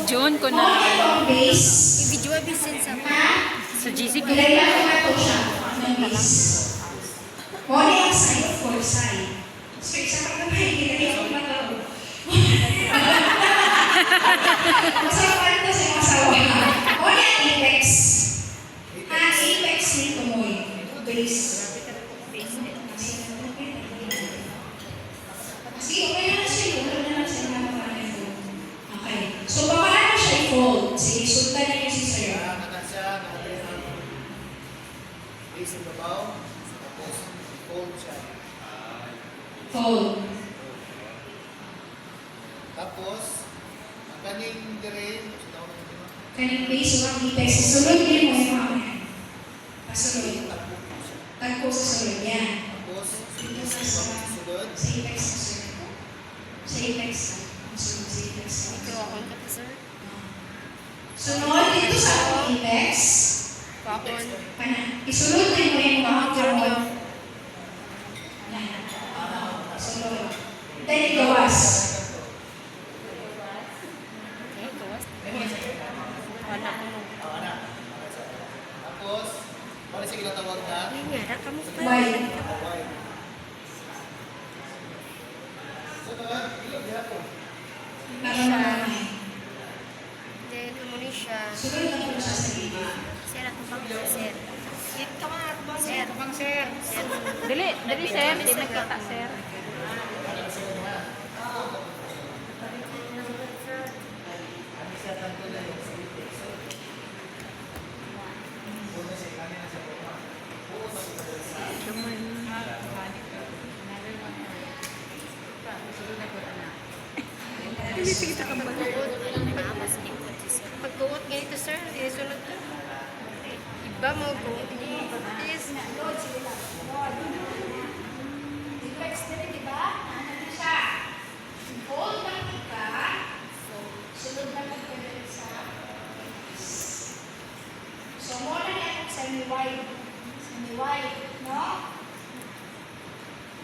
I-videoon ko na. I-video bisin sa Sa GC ko. Ilagyan ko na ito siya ng base. Muna yung side of foresight. So, isa ka na ilagyan ko na ito. Masama ito sa mga asawa. Muna yung apex. Apex nito mo yung base. Kasi okay na siya yun. Wala na siya na mga ito. Okay. So, paano siya i-fold? Sige, sultan niyo si sir. Base yung babaw, tapos fold siya. Fold. Tapos, ang kaning dire, Kaning base, ang apex. Sulod niyo mo yung mga yan. Pasulod. Tagpo sa sulod yan. tapos, Dito sa sunod, apex na sulod. Sa apex na. Sulod sa apex na. Ikaw ka pa, sir. Sunod dito sa apex. Kapon. Isulod din mo yung mga karon. Sunod. Then igawas. Okay, gawas. Wala ko nung. tapos, wala siya ginatawag na, Ay, nga, kamu pa. Wide. wide. Sunod, ilagyan ko. Para mamamay. Then, muna siya. Sunod na po siya sa gilid. Sir, ako bang sir? Sir. Sir. Dili, sir. Di magkata, sir. Pagbuot ganito, sir, isunod ka. Iba mo buot ni is Apex din, di ba? Ano siya? Fold lang ka. Sunod na lang ka sa so, muna na yung semi-wide. Semi-wide, no?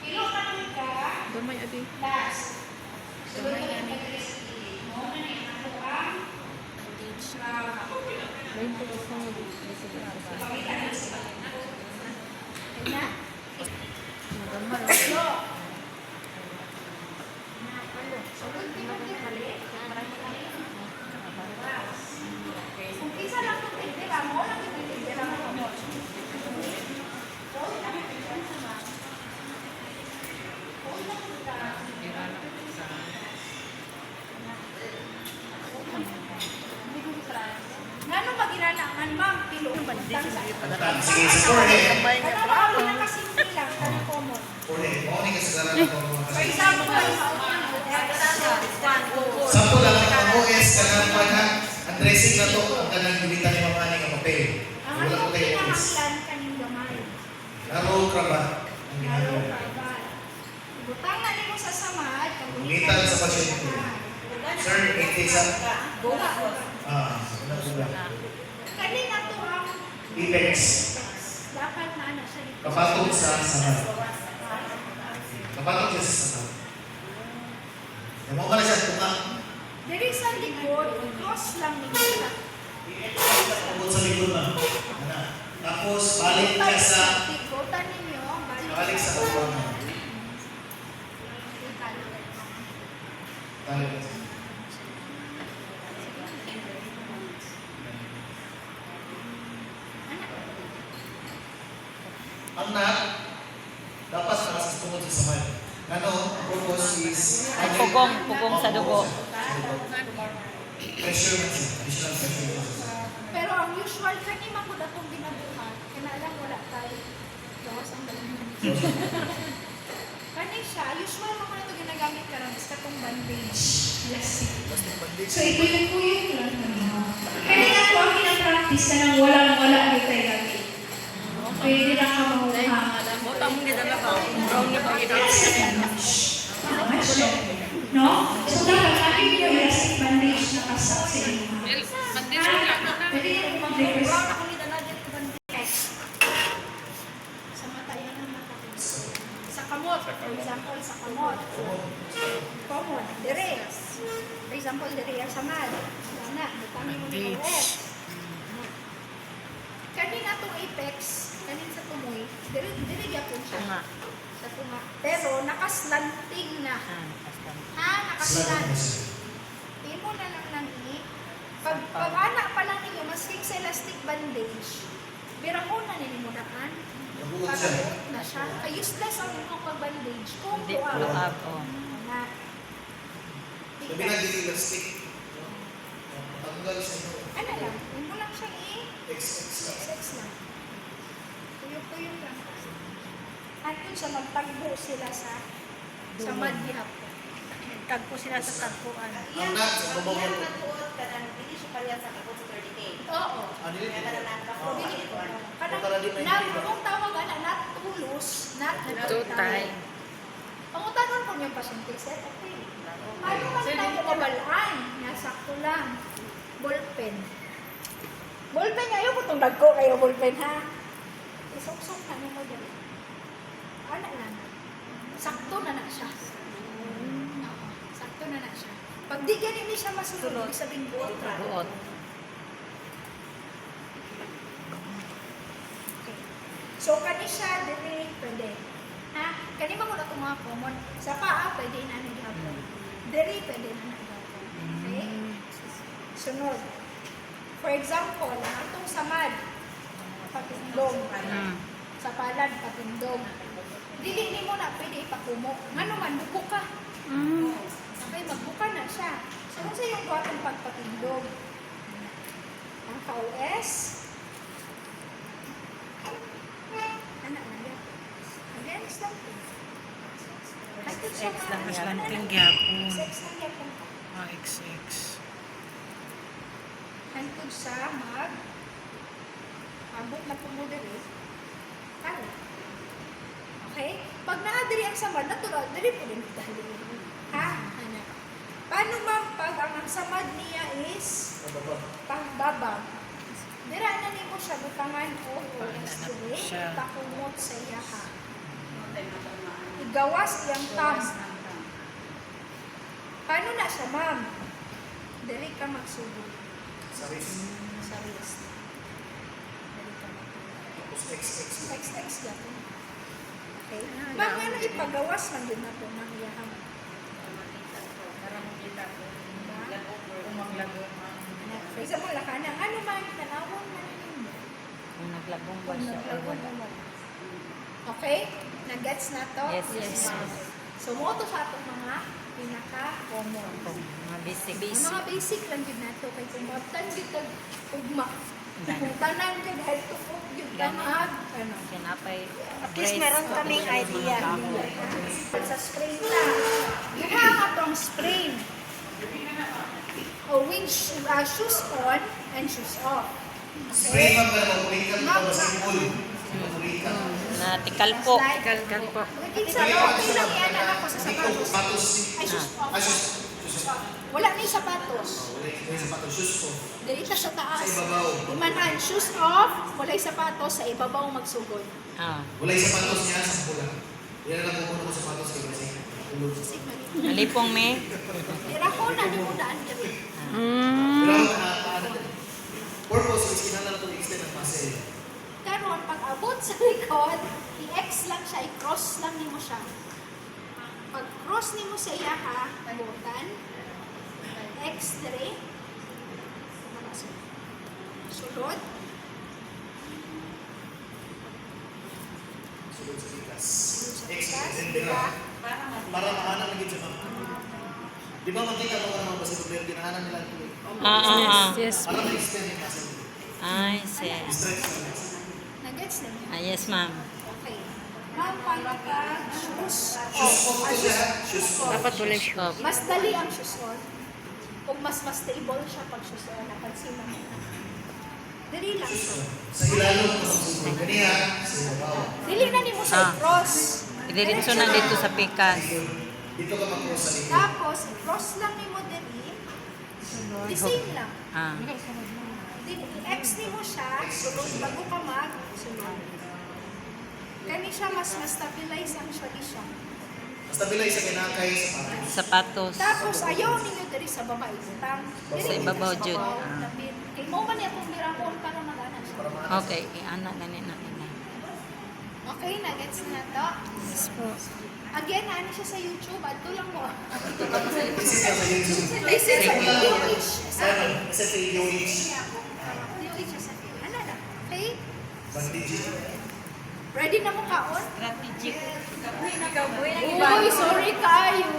Pilo ka lang ka. Gamay, adi. Last. Sunod na lang ka sa gilid. Muna na yung ako ang pakita na sa kanya. So, kung isa lang ito tindera mo, lang ito tindera mo. Ngano magiranaman, ma'am? Pilo. Sige, sa forehead. Ano ba ako nakasimple lang? Ano common? Forehead. Morning kasi sa lahat ng mga For example, Sampo lang ang OS, kanang pa na, ang dressing na to, ang kanang gilitan ni mga aning ang papel. ang Wala ko ano tayo OS. pinakaklan kaning gamay? Laro, krabat. Ang Halo ginagawa. karabal. Butangan mo sa samad, Gumitan sa pasyente. Sir, 80 sa... Buga. Wala. Kanina to ang Apex. dapat na ano siya dito. Kapatog sa samad. Kapatog siya sa samad. Naman ka na siya tunga. Diri sa likod, cross lang nila. Tungkol sa likod na. Ano? Tapos, balik niya sa... Tigutan ninyo, Balik sa ulo na. Balik. Ang nut, dapat nakasastungod sa samad. Ano, ang purpose is... Pugong sa dugo. Pressure na siya. Additional pressure. Pero ang usual kanima ko datong ginabuhat, kinalang wala tayo. Gawas ang dalaman. Kani siya, usual mo na ito ginagamit ka lang, is katong bandage. So, ipilin ko yun lang. Kaya nga po ang pinapractice ka nang walang-wala dito tayo lagi. Pwede na ka mahuha. Bota mo nila na ba? Brown na ba? No? So, dapat lagi nyo elastic bandage na kasak sa inyo. Pwede yung mag-request. Sa mata, yan ang mata. Sa kamot, for example, sa kamot. Common, dire. For example, dire, sa mad. hindi mo ni OS. Kanin atong apex, kanin sa tumoy, dili gyapon siya. Tunga. Sa tunga. Pero nakaslanting na. Ha, nakaslant. Imo na lang nang pag anak pa lang ninyo, masking sa elastic bandage, birahon na ninyo daan. Nabuot siya. Pagbuot na siya. Kaya useless ang imong pag-bandage kung Hindi tuwa. luab. Oh. Na. Sabi na dili elastic. Tanggal sa inyo. Ano lang, imo lang siya XX lang. sex lang. Tuyo-tuyo lang. At yun siya, magtagbo sila sa madihap. Tagpo sila sa tagpuan. Ang nat, sa babaw Yan mo. matuot ka ng hindi siya parehas sa kapot sa 30K. Oo. Ano yun? Kaya ka na nakapot. Para di may Kanang, hindi ba? kung tawag ana, not tulos, not Tutay. Pangutangon ko yung pasyente, sir, okay. Ano man tayo kabalaan? Nasakto lang. Ballpen. Ballpen, ayaw ko itong dagko kayo, ballpen, ha? Isok-sok na mo dyan. Ano lang? Sakto na na siya. Oo, sakto na na siya. Pag di ganyan ni siya masunod, ibig sabihin buot ra. Buot. Okay. So, kani siya, dili, pwede. Ha? Kani ba ko na mga common? Sa paa, pwede na naghapon. Dili, pwede na naghapon. Okay? Sunod. For example, atong samad, patindog. Sa palad, patindog. Dili ni mo na pwede ipakumo. Ngano man, buko ka. Okay, magbuka na siya. So, kung sa yung buhatong pagpatindog, ang KOS, ano yan? Against lang. X lang yan. Slanting gyapon. Sex lang yapon. XX. Hantod sa abot na pumudiri. Ano? Okay? Pag naadiri ang samad, natural, diri po din dahil. Ha? Ano? Paano ma'am pag ang samad niya is pangbaba? Dira na nimo siya butangan o diri, siya. takumot sa iya ha. Igawas iyang thumb. Paano na siya ma'am? Diri ka magsugod Sa wrist. sa wrist. Diri ka magsugod. Tapos XX. XX yapon. Okay? Ma'am, ano ipagawas man din nato ng iyahang. For example, lakana, ano man, tanawon man ninyo. Kung naglabong ba Kung siya? naglagon mo. Okay? Nag-gets na to? Yes, yes. So, mo to sa atong mga pinaka-common. Mga basic. Ang mga basic lang yun nato kay kung mabtan yun kag ugma. Kung tanan ka dahil tupok yun ka mag, ano. Pinapay. At least meron kaming idea. Sa spray na. Duha ka tong spray. O shoes on and shoes off. Spray man ba na mapulikan ito ba sa impul? Mapulikan. Na tikal po. Tikal po. Kinsa okay lang yan ako sa Hindi ko sapatos. sapatos. Ay, shoes off. Ah, shoes. Wala ni sapatos. Wala yung sapatos. Shoes ko. Dito sa taas. Sa ibabaw. Imanan, shoes off, walay sapatos, sa ibabaw magsugod. Ah. Wala yung sapatos niya sa pula. Yan na lang pupuno ko sapatos kay kasi. Tulog. Nalipong me. Tira ko na, di mo daan kami. Pero purpose is kinala ito extend ng muscle. Karon pag abot sa likod, i-X lang siya, i-cross lang nimo siya. Pag cross nimo sa iya ha, butan, X3, sulod, Sulod sa likas. sa X, taas, and diba? para mahanap lagi sa mga. Di ba makita mo naman ba sa problema, dinahanan nila ito eh. Yes. Para ma-extend yung muscle. Ay, sis. Stretch lang. Nag-gets na niya? Ah, yes, ma'am. Okay. Ma'am, pagka shoes Shoes off. off ko siya. Shoes off. Dapat wala siya. Stop. Mas dali ang shoes on. Kung mas stable siya pag shoes on, napansin mo. Dali lang siya. Sa ilalong ko sa susunod. Kaniya, sa ibabaw. Dili na nimo siya cross. Idiritso na dito sa pikas. Dito ka mag-cross sa likod. Tapos, cross lang nimo diri. The same lang. Ah. X nimo siya, sulod bago ka sulod. Kani siya mas stabilize ang siya di siya. Basta bilay sa kinakay sa mga. Sapatos. Tapos ayaw ninyo diri sa baba isang. Sa ibabaw, Jud. Kay mo man atong mirakon para magana siya. Okay, ana gani na nila. Okay na, gets na to. Yes po. Again, ano siya sa YouTube? Ato lang mo. Kasi siya sa YouTube. This is a DOH. Sana, kasi sa DOH. DOH sa ano na? Okay? Bandage. Ready na mo kaon? Strategic. Uy, sorry kayo.